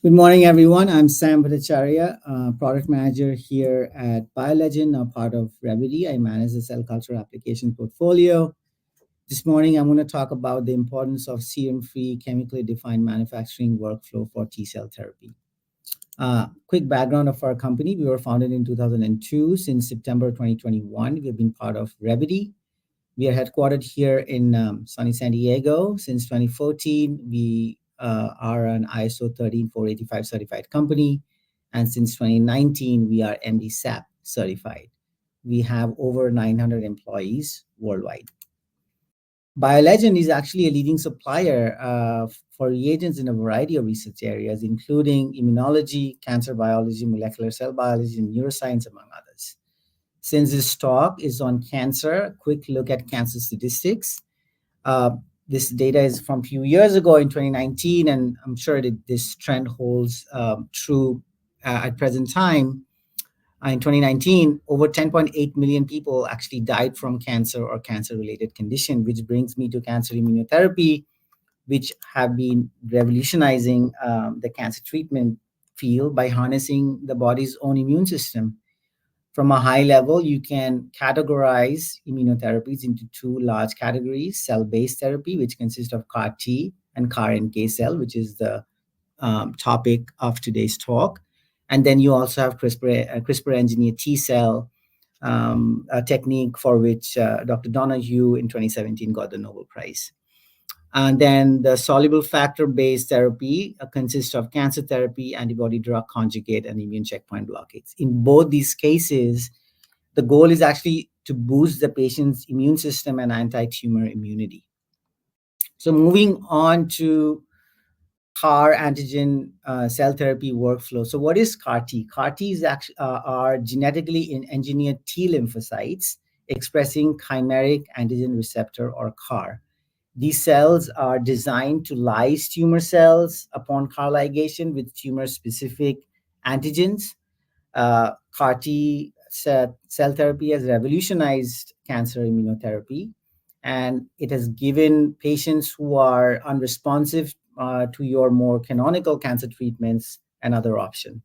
Good morning, everyone. I'm Sam Bhattacharya, product manager here at BioLegend, now part of Rady. I manage the cell culture application portfolio. This morning, I'm going to talk about the importance of serum-free, chemically defined manufacturing workflow for T-cell therapy. Quick background of our company. We were founded in 2002. Since September 2021, we have been part of Revity. We are headquartered here in sunny San Diego. Since 2014, we are an ISO 13485 certified company. And since 2019, we are MDSAP certified. We have over 900 employees worldwide. BioLegend is actually a leading supplier for reagents in a variety of research areas, including immunology, cancer biology, molecular cell biology, and neuroscience, among others. Since this talk is on cancer, quick look at cancer statistics. This data is from a few years ago in 2019, and I'm sure that this trend holds true at present time. In 2019, over 10.8 million people actually died from cancer or cancer-related condition, which brings me to cancer immunotherapy, which have been revolutionizing the cancer treatment field by harnessing the body's own immune system. From a high level, you can categorize immunotherapies into two large categories: cell-based therapy, which consists of CAR T, and CAR NK cell, which is the topic of today's talk. And then you also have CRISPR engineered T cell, a technique for which Dr. Donahue in 2017 got the Nobel Prize. And then the soluble factor-based therapy consists of cancer therapy, antibody drug conjugate, and immune checkpoint blockades. In both these cases, the goal is actually to boost the patient's immune system and anti-tumor immunity. So moving on to CAR antigen cell therapy workflow. So what is CAR T? CAR T is actually are genetically engineered T lymphocytes expressing chimeric antigen receptor, or CAR. These cells are designed to lyse tumor cells upon CAR ligation with tumor-specific antigens. CAR T cell therapy has revolutionized cancer immunotherapy, and it has given patients who are unresponsive to your more canonical cancer treatments another option.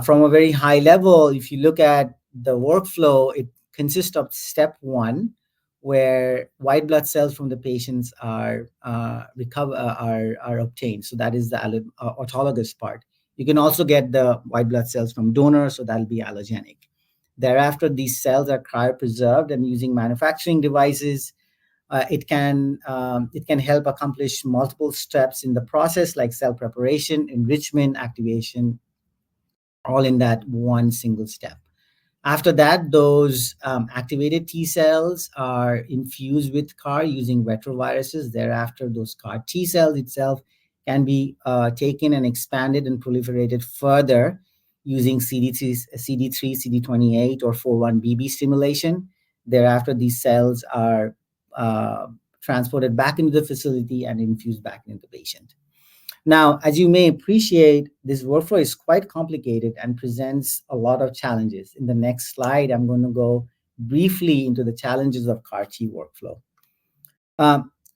From a very high level, if you look at the workflow, it consists of step one, where white blood cells from the patients are obtained. So that is the autologous part. You can also get the white blood cells from donors, so that'll be allogeneic. Thereafter, these cells are cryopreserved, and using manufacturing devices, it can help accomplish multiple steps in the process, like cell preparation, enrichment, activation, all in that one single step. After that, those activated T cells are infused with CAR using retroviruses. Thereafter, those CAR T cells itself can be taken and expanded and proliferated further using CD3, CD28, or 41BB stimulation. Thereafter, these cells are transported back into the facility and infused back into the patient. Now, as you may appreciate, this workflow is quite complicated and presents a lot of challenges. In the next slide, I'm going to go briefly into the challenges of CAR T workflow.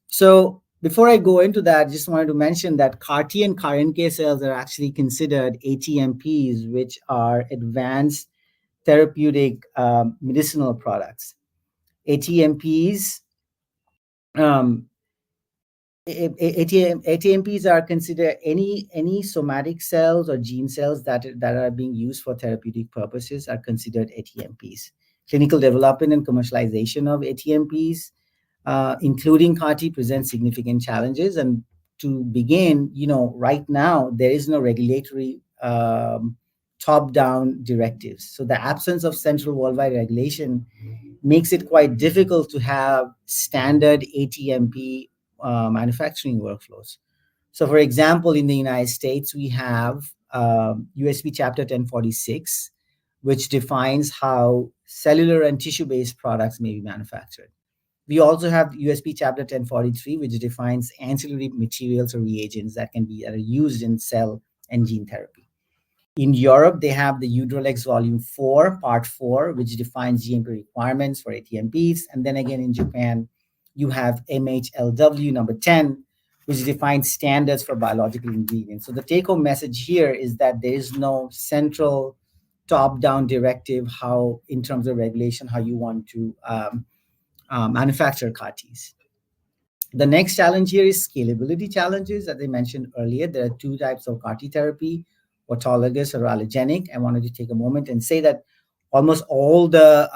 So before I go into that, I just wanted to mention that CAR T and CAR NK cells are actually considered ATMPs, which are advanced therapeutic medicinal products. ATMPs ATMPs are considered any somatic cells or gene cells that are being used for therapeutic purposes are considered ATMPs. Clinical development and commercialization of ATMPs, including CAR T, presents significant challenges. And to begin, right now there is no regulatory top-down directives. So the absence of central worldwide regulation makes it quite difficult to have standard ATMP manufacturing workflows. So, for example, in the United States, we have USP Chapter 1046, which defines how cellular and tissue-based products may be manufactured. We also have USP Chapter 1043, which defines ancillary materials or reagents that are used in cell and gene therapy. In Europe, they have the UDROLEX Volume 4, Part 4, which defines GMP requirements for ATMPs. And then again, in Japan, you have MHLW number 10, which defines standards for biological ingredients. So the take-home message here is that there is no central top-down directive how, in terms of regulation, how you want to manufacture CAR-Ts. The next challenge here is scalability challenges. As I mentioned earlier, there are two types of CAR-T therapy, autologous or allogeneic. I wanted to take a moment and say that almost all the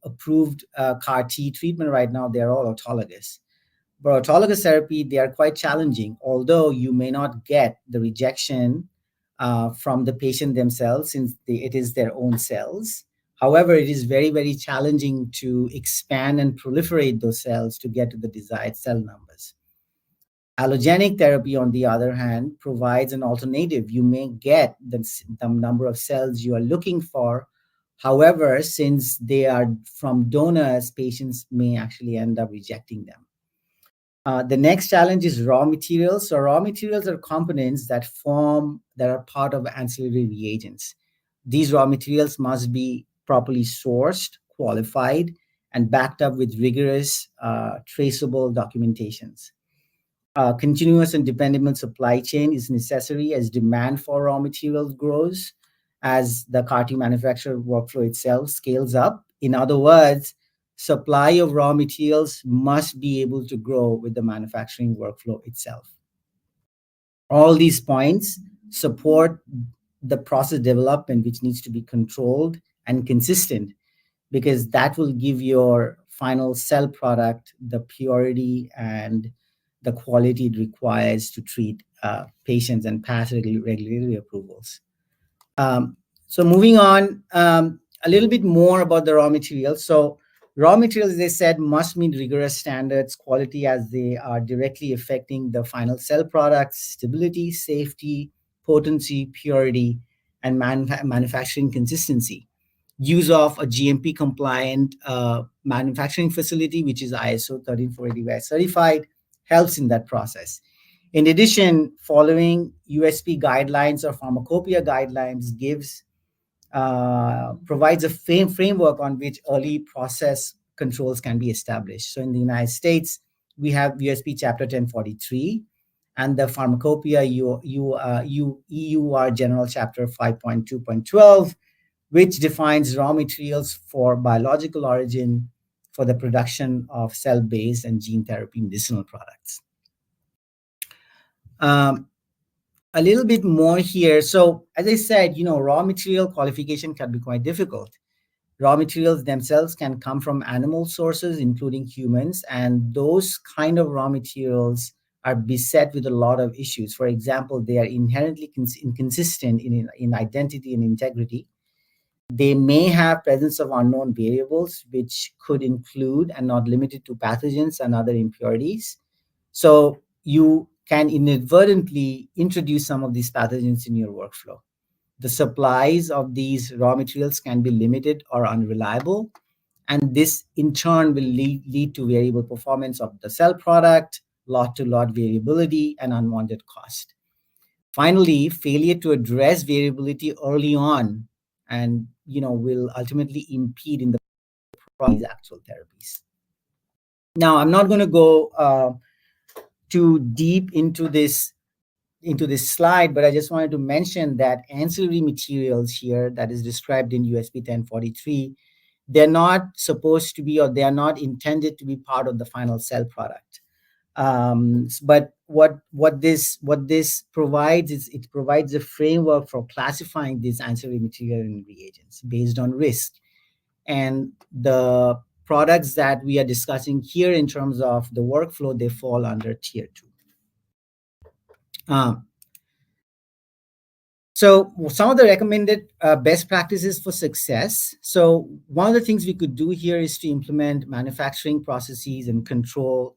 approved CAR-T treatment right now, they're all autologous. But autologous therapy, they are quite challenging, although you may not get the rejection from the patient themselves since it is their own cells. However, it is very, very challenging to expand and proliferate those cells to get to the desired cell numbers. Allogenic therapy, on the other hand, provides an alternative. You may get the number of cells you are looking for. However, since they are from donors, patients may actually end up rejecting them. The next challenge is raw materials. So raw materials are components that are part of ancillary reagents. These raw materials must be properly sourced, qualified, and backed up with rigorous, traceable documentations. Continuous and dependable supply chain is necessary as demand for raw materials grows, as the CAR-T manufacturer workflow itself scales up. In other words, supply of raw materials must be able to grow with the manufacturing workflow itself. All these points support the process development, which needs to be controlled and consistent, because that will give your final cell product the purity and the quality it requires to treat patients and pass regulatory approvals. So moving on, a little bit more about the raw materials. So raw materials, as I said, must meet rigorous standards, quality, as they are directly affecting the final cell products, stability, safety, potency, purity, and manufacturing consistency. Use of a GMP compliant manufacturing facility, which is ISO 13485 certified, helps in that process. In addition, following USP guidelines or pharmacopoeia guidelines provides a framework on which early process controls can be established. So in the United States, we have USP Chapter 1043 and the Pharmacopoeia EUR General Chapter 5.2.12, which defines raw materials for biological origin for the production of cell-based and gene therapy medicinal products. A little bit more here. So as I said, raw material qualification can be quite difficult. Raw materials themselves can come from animal sources, including humans, and those kind of raw materials are beset with a lot of issues. For example, they are inherently inconsistent in identity and integrity. They may have presence of unknown variables, which could include and not limited to pathogens and other impurities. So you can inadvertently introduce some of these pathogens in your workflow. The supplies of these raw materials can be limited or unreliable, and this in turn will lead to variable performance of the cell product, lot-to-lot variability, and unwanted cost. Finally, failure to address variability early on and will ultimately impede in the actual therapies. Now, I'm not going to go too deep into this slide, but I just wanted to mention that ancillary materials here that is described in USP 1043, they're not supposed to be, or they are not intended to be part of the final cell product. But what this provides is it provides a framework for classifying these ancillary material and reagents based on risk. And the products that we are discussing here in terms of the workflow, they fall under tier 2. So some of the recommended best practices for success. So one of the things we could do here is to implement manufacturing processes and control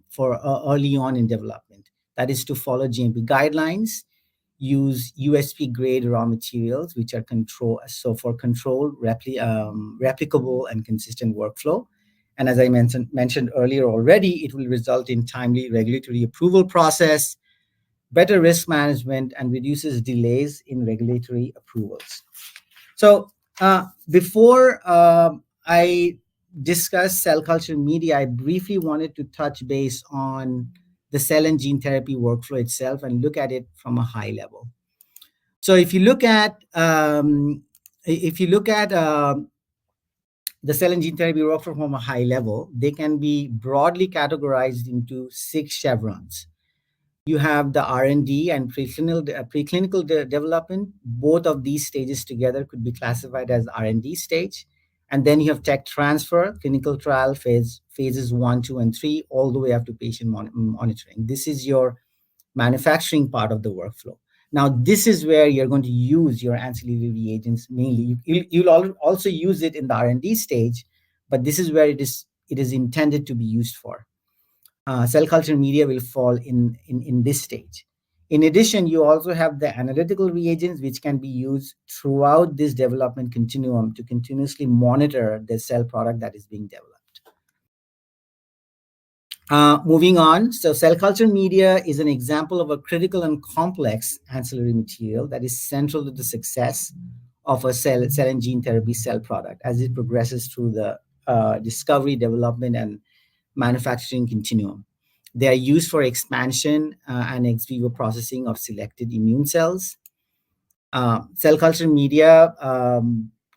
for early on in development. That is to follow GMP guidelines, use USP grade raw materials, which are for controlled, replicable, and consistent workflow. And as I mentioned earlier already, it will result in timely regulatory approval process, better risk management, and reduces delays in regulatory approvals. So before I discuss cell culture media, I briefly wanted to touch base on the cell and gene therapy workflow itself and look at it from a high level. So if you look at the cell and gene therapy workflow from a high level, they can be broadly categorized into 6 chevrons. You have the R&D and preclinical development. Both of these stages together could be classified as R&D stage. And then you have tech transfer, clinical trial phases 1, 2, and 3, all the way up to patient monitoring. This is your manufacturing part of the workflow. Now, this is where you're going to use your ancillary reagents mainly. You'll also use it in the R&D stage, but this is where it is intended to be used for. Cell culture media will fall in this stage. In addition, you also have the analytical reagents, which can be used throughout this development continuum to continuously monitor the cell product that is being developed. Moving on, so cell culture media is an example of a critical and complex ancillary material that is central to the success of a cell and gene therapy cell product as it progresses through the discovery, development, and manufacturing continuum. They are used for expansion and ex vivo processing of selected immune cells. Cell culture media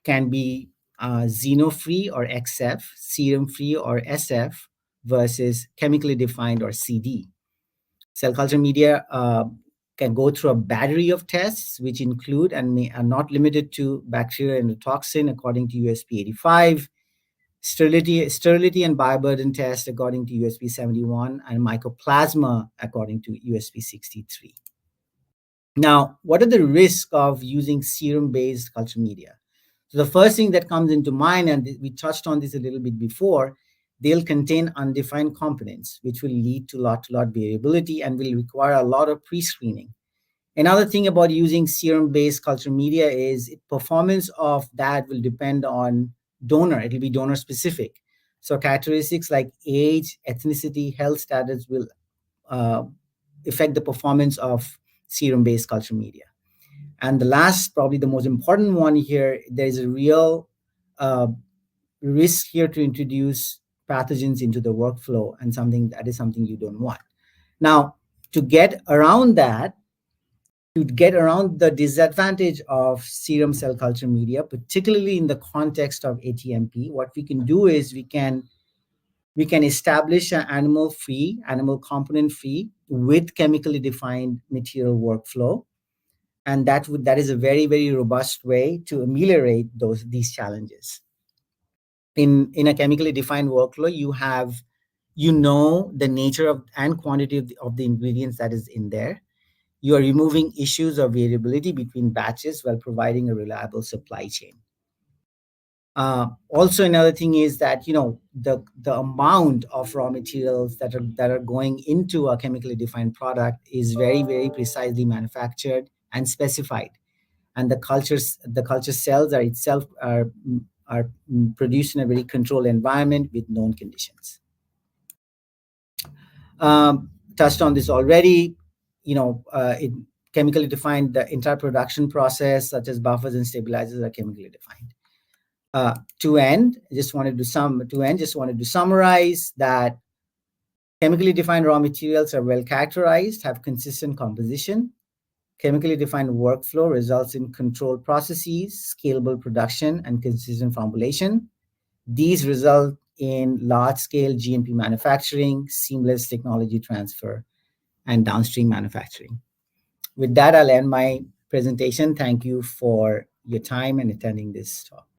can be xeno-free or XF, serum-free or SF, versus chemically defined or CD. Cell culture media can go through a battery of tests, which include and are not limited to bacteria endotoxin according to USP 85, sterility and bioburden test according to USP 71, and mycoplasma according to USP 63. Now, what are the risks of using serum-based culture media? So the first thing that comes into mind, and we touched on this a little bit before, they'll contain undefined components, which will lead to lot-to-lot variability and will require a lot of pre-screening. Another thing about using serum-based culture media is performance of that will depend on donor. It will be donor-specific. So characteristics like age, ethnicity, health status will affect the performance of serum-based culture media. And the last, probably the most important one here, there's a real risk here to introduce pathogens into the workflow, and something you don't want. Now, to get around the disadvantage of serum cell culture media, particularly in the context of ATMP, what we can do is we can establish an animal component free with chemically defined material workflow. And that is a very, very robust way to ameliorate these challenges. In a chemically defined workflow, you know the nature of and quantity of the ingredients that is in there. You are removing issues of variability between batches while providing a reliable supply chain. Also, another thing is that the amount of raw materials that are going into a chemically defined product is very, very precisely manufactured and specified, and the culture cells are produced in a very controlled environment with known conditions. Touched on this already. It chemically defined, the entire production process, such as buffers and stabilizers, are chemically defined. To end, just wanted to summarize that chemically defined raw materials are well characterized, have consistent composition. Chemically defined workflow results in controlled processes, scalable production, and consistent formulation. These result in large-scale GMP manufacturing, seamless technology transfer, and downstream manufacturing. With that, I'll end my presentation. Thank you for your time and attending this talk.